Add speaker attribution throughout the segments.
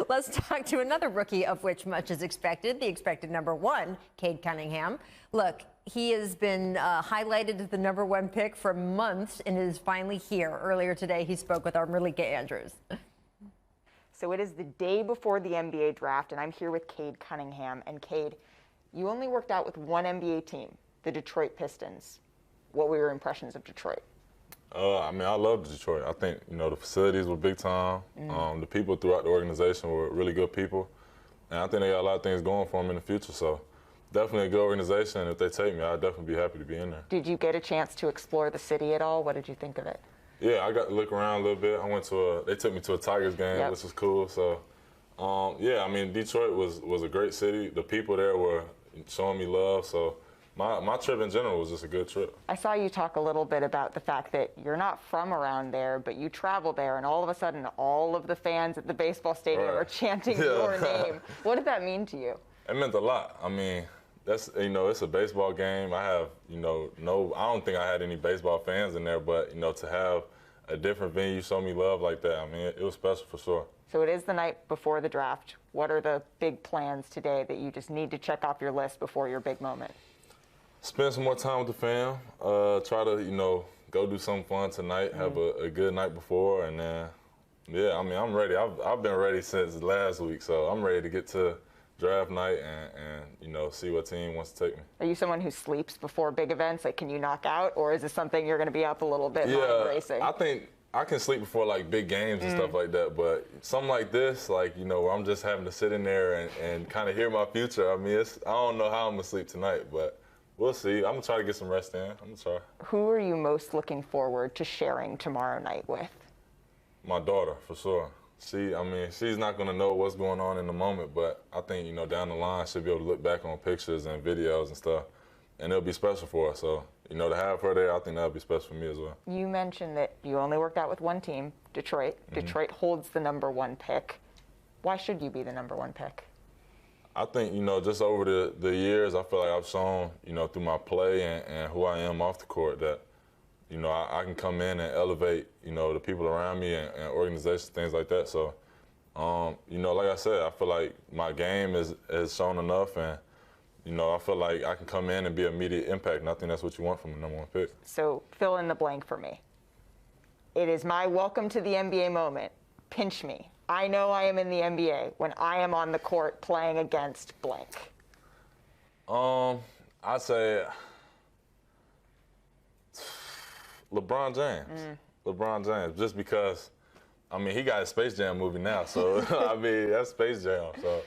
Speaker 1: Let's talk to another rookie of which much is expected, the expected number one, Cade Cunningham. Look, he has been highlighted as the number one pick for months and is finally here. Earlier today, he spoke with our Malika Andrews.
Speaker 2: So it is the day before the NBA draft, and I'm here with Cade Cunningham. And Cade, you only worked out with one NBA team, the Detroit Pistons. What were your impressions of Detroit?
Speaker 3: I mean, I love Detroit. I think, the facilities were big time. The people throughout the organization were really good people. And I think they got a lot of things going for them in the future. So definitely a good organization. If they take me, I'd definitely be happy to be in there.
Speaker 2: Did you get a chance to explore the city at all? What did you think of it?
Speaker 3: Yeah, I got to look around a little bit. they took me to a Tigers game, which was cool. So, yeah, I mean, Detroit was a great city. The people there were showing me love. So my trip in general was just a good trip.
Speaker 2: I saw you talk a little bit about the fact that you're not from around there, but you travel there, and all of a sudden, all of the fans at the baseball stadium are chanting your name. What did that mean to you?
Speaker 3: It meant a lot. I mean, it's a baseball game. I have, I don't think I had any baseball fans in there, but, to have a different venue show me love like that, I mean, it was special for sure.
Speaker 2: So it is the night before the draft. What are the big plans today that you just need to check off your list before your big moment?
Speaker 3: Spend some more time with the fam. Try to, go do something fun tonight. Have a good night before, and then, yeah, I mean, I'm ready. I've been ready since last week, so I'm ready to get to draft night and see what team wants to take me.
Speaker 2: Are you someone who sleeps before big events? Like, can you knock out, or is this something you're going to be up a little bit more embracing?
Speaker 3: I think I can sleep before like big games and stuff like that, but something like this, like, where I'm just having to sit in there and kind of hear my future. I mean, I don't know how I'm gonna sleep tonight, but we'll see. I'm gonna try to get some rest in. I'm gonna try.
Speaker 2: Who are you most looking forward to sharing tomorrow night with?
Speaker 3: My daughter, for sure. She's not going to know what's going on in the moment, but I think, down the line, she'll be able to look back on pictures and videos and stuff, and it'll be special for her. So, to have her there, I think that'll be special for me as well. You
Speaker 2: mentioned that you only worked out with one team, Detroit. Detroit holds the number one pick. Why should you be the number one pick?
Speaker 3: I think, just over the years, I feel like I've shown, through my play and who I am off the court that, I can come in and elevate, the people around me and organizations, things like that. So, like I said, I feel like my game has shown enough, and, I feel like I can come in and be immediate impact, and I think that's what you want from the number one pick.
Speaker 2: So fill in the blank for me. It is my welcome to the NBA moment. Pinch me. I know I am in the NBA when I am on the court playing against blank.
Speaker 3: I'd say LeBron James. LeBron James, just because, he got a Space Jam movie now, so, that's Space Jam. So,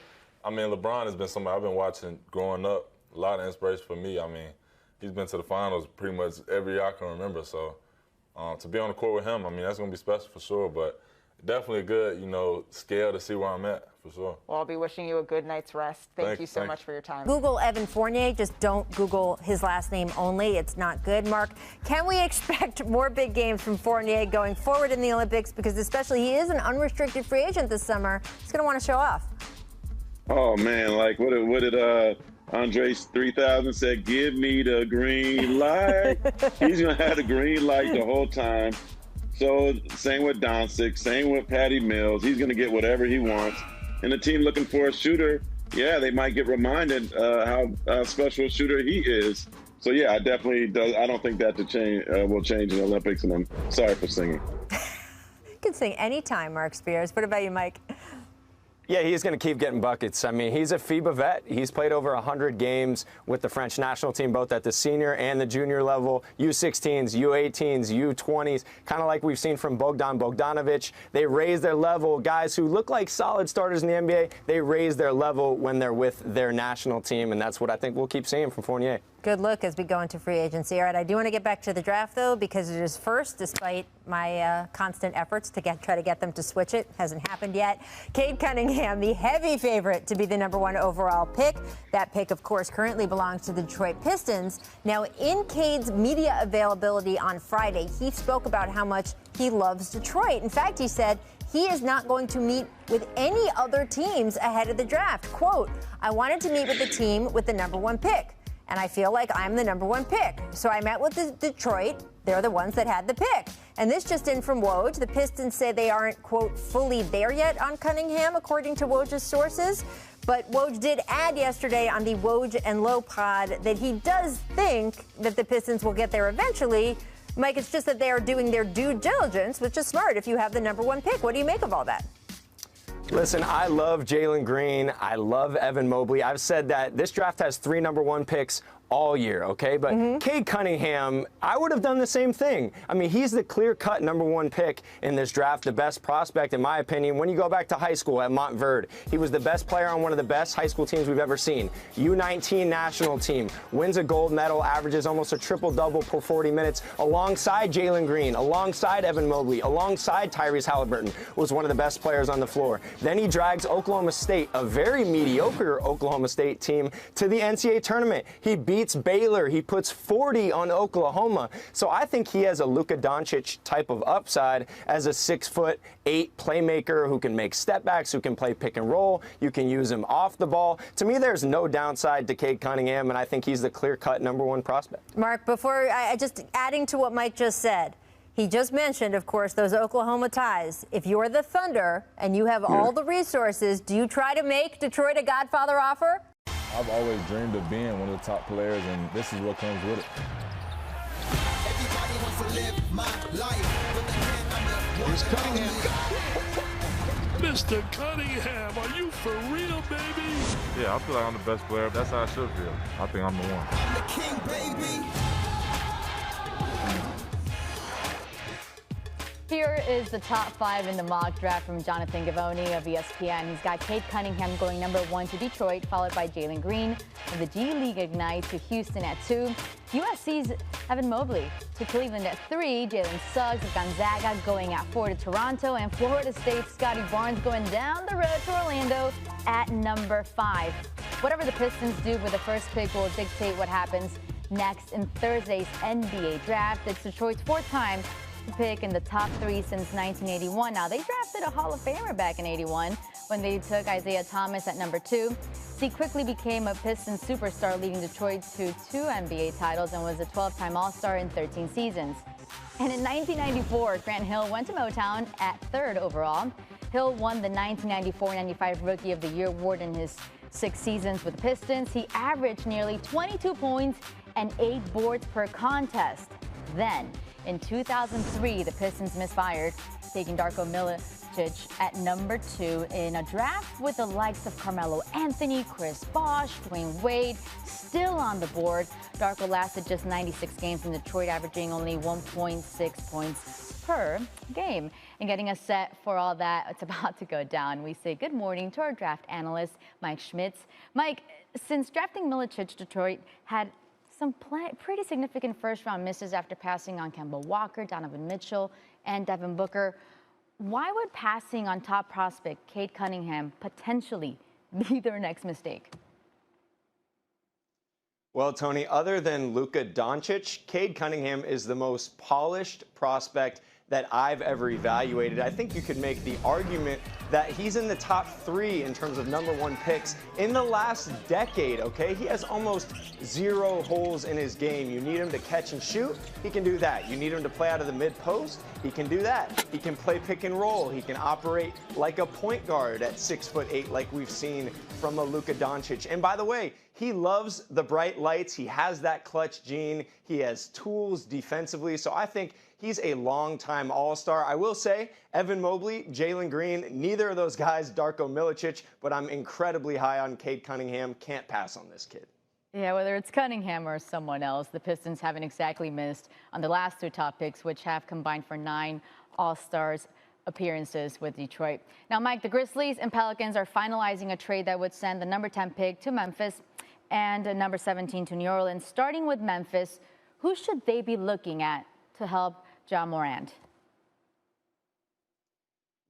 Speaker 3: LeBron has been somebody I've been watching growing up, a lot of inspiration for me. He's been to the finals pretty much every year I can remember, so to be on the court with him, that's going to be special for sure, but definitely a good, scale to see where I'm at, for sure.
Speaker 2: Well, I'll be wishing you a good night's rest. Thank you so much for your time.
Speaker 1: Google Evan Fournier. Just don't Google his last name only. It's not good. Mark, can we expect more big games from Fournier going forward in the Olympics? Because especially he is an unrestricted free agent this summer. He's going to want to show off.
Speaker 4: Oh, man, like what did Andre 3000 said, give me the green light. He's going to have the green light the whole time. So same with Doncic, same with Patty Mills. He's going to get whatever he wants. And the team looking for a shooter, yeah, they might get reminded how special a shooter he is. So, yeah, I don't think that will change in the Olympics, and I'm sorry for singing.
Speaker 1: You can sing anytime, Mark Spears. What about you, Mike?
Speaker 5: Yeah, he's going to keep getting buckets. He's a FIBA vet. He's played over 100 games with the French national team, both at the senior and the junior level, U16s, U18s, U20s, kind of like we've seen from Bogdan Bogdanovic. They raise their level. Guys who look like solid starters in the NBA, they raise their level when they're with their national team, and that's what I think we'll keep seeing from Fournier.
Speaker 1: Good look as we go into free agency. All right, I do want to get back to the draft, though, because it is first, despite my constant efforts to try to get them to switch it. Hasn't happened yet. Cade Cunningham, the heavy favorite to be the number one overall pick. That pick, of course, currently belongs to the Detroit Pistons. Now, in Cade's media availability on Friday, he spoke about how much he loves Detroit. In fact, he said he is not going to meet with any other teams ahead of the draft. Quote, I wanted to meet with the team with the number one pick, and I feel like I'm the number one pick. So I met with Detroit, they're the ones that had the pick. And this just in from Woj. The Pistons say they aren't, quote, fully there yet on Cunningham, according to Woj's sources. But Woj did add yesterday on the Woj and Low pod that he does think that the Pistons will get there eventually. Mike, it's just that they are doing their due diligence, which is smart if you have the #1 pick. What do you make of all that?
Speaker 5: Listen, I love Jalen Green. I love Evan Mobley. I've said that this draft has 3 #1 picks all year, okay? But Cade Cunningham, I would have done the same thing. I mean, he's the clear-cut #1 pick in this draft, the best prospect, in my opinion. When you go back to high school at Montverde, he was the best player on one of the best high school teams we've ever seen. U19 national team, wins a gold medal, averages almost a triple-double per 40 minutes, alongside Jalen Green, alongside Evan Mobley, alongside Tyrese Halliburton, was one of the best players on the floor. Then he drags Oklahoma State, a very mediocre Oklahoma State team, to the NCAA tournament. He beats Baylor. He puts 40 on Oklahoma. So I think he has a Luka Doncic type of upside as a 6'8" playmaker who can make step backs, who can play pick and roll. You can use him off the ball. To me, there's no downside to Cade Cunningham, and I think he's the clear-cut #1 prospect.
Speaker 1: Mark, before I just adding to what Mike just said, he just mentioned, of course, those Oklahoma ties. If you're the Thunder and you have all the resources, do you try to make Detroit a Godfather offer?
Speaker 6: I've always dreamed of being one of the top players, and this is what comes with it.
Speaker 7: Here's Cunningham. Mr. Cunningham, are you for real, baby?
Speaker 3: Yeah, I feel like I'm the best player. That's how I should feel. I think I'm the one.
Speaker 8: I'm the king, baby.
Speaker 9: Here is the top 5 in the mock draft from Jonathan Givony of ESPN. He's got Cade Cunningham going #1 to Detroit, followed by Jalen Green of the G League Ignite to Houston at 2. USC's Evan Mobley to Cleveland at 3. Jalen Suggs of Gonzaga going at 4 to Toronto. And Florida State's Scotty Barnes going down the road to Orlando at #5. Whatever the Pistons do with the first pick will dictate what happens next in Thursday's NBA draft. It's Detroit's 4th time to pick in the top 3 since 1981. Now, they drafted a Hall of Famer back in '81 when they took Isaiah Thomas at #2. He quickly became a Pistons superstar, leading Detroit to 2 NBA titles and was a 12-time All-Star in 13 seasons. And in 1994, Grant Hill went to Motown at 3rd overall. Hill won the 1994-95 Rookie of the Year award in his 6 seasons with the Pistons. He averaged nearly 22 points and 8 boards per contest. Then, in 2003, the Pistons misfired, taking Darko Milicic at #2 in a draft with the likes of Carmelo Anthony, Chris Bosh, Dwayne Wade still on the board. Darko lasted just 96 games in Detroit, averaging only 1.6 points per game. And getting us set for all that, it's about to go down. We say good morning to our draft analyst, Mike Schmitz. Mike, since drafting Milicic, Detroit had some pretty significant first-round misses after passing on Kemba Walker, Donovan Mitchell, and Devin Booker. Why would passing on top prospect Cade Cunningham potentially be their next mistake?
Speaker 5: Well, Tony, other than Luka Doncic, Cade Cunningham is the most polished prospect that I've ever evaluated. I think you could make the argument that he's in the top 3 in terms of #1 picks in the last decade, okay? He has almost 0 holes in his game. You need him to catch and shoot, he can do that. You need him to play out of the mid-post, he can do that. He can play pick and roll. He can operate like a point guard at 6'8", like we've seen from a Luka Doncic. And by the way, he loves the bright lights. He has that clutch gene. He has tools defensively. So I think he's a long-time All-Star. I will say, Evan Mobley, Jalen Green, neither of those guys, Darko Milicic, but I'm incredibly high on Cade Cunningham. Can't pass on this kid.
Speaker 9: Yeah, whether it's Cunningham or someone else, the Pistons haven't exactly missed on the last 2 top picks, which have combined for 9 All-Stars appearances with Detroit. Now, Mike, the Grizzlies and Pelicans are finalizing a trade that would send the #10 pick to Memphis and #17 to New Orleans. Starting with Memphis, who should they be looking at to help Ja Morant?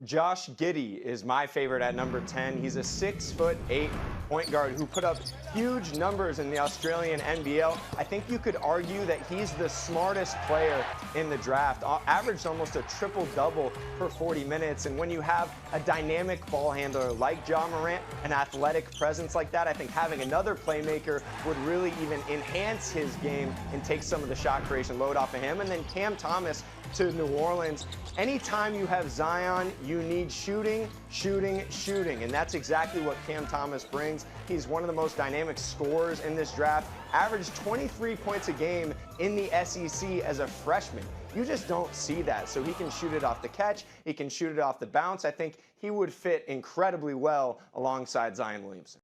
Speaker 5: Josh Giddey is my favorite at #10. He's a 6'8" point guard who put up huge numbers in the Australian NBL. I think you could argue that he's the smartest player in the draft. Averaged almost a triple-double per 40 minutes. And when you have a dynamic ball handler like Ja Morant, an athletic presence like that, I think having another playmaker would really even enhance his game and take some of the shot creation load off of him. And then Cam Thomas to New Orleans. Anytime you have Zion, you need shooting, shooting, shooting. And that's exactly what Cam Thomas brings. He's one of the most dynamic scorers in this draft. Averaged 23 points a game in the SEC as a freshman. You just don't see that. So he can shoot it off the catch. He can shoot it off the bounce. I think he would fit incredibly well alongside Zion Williamson.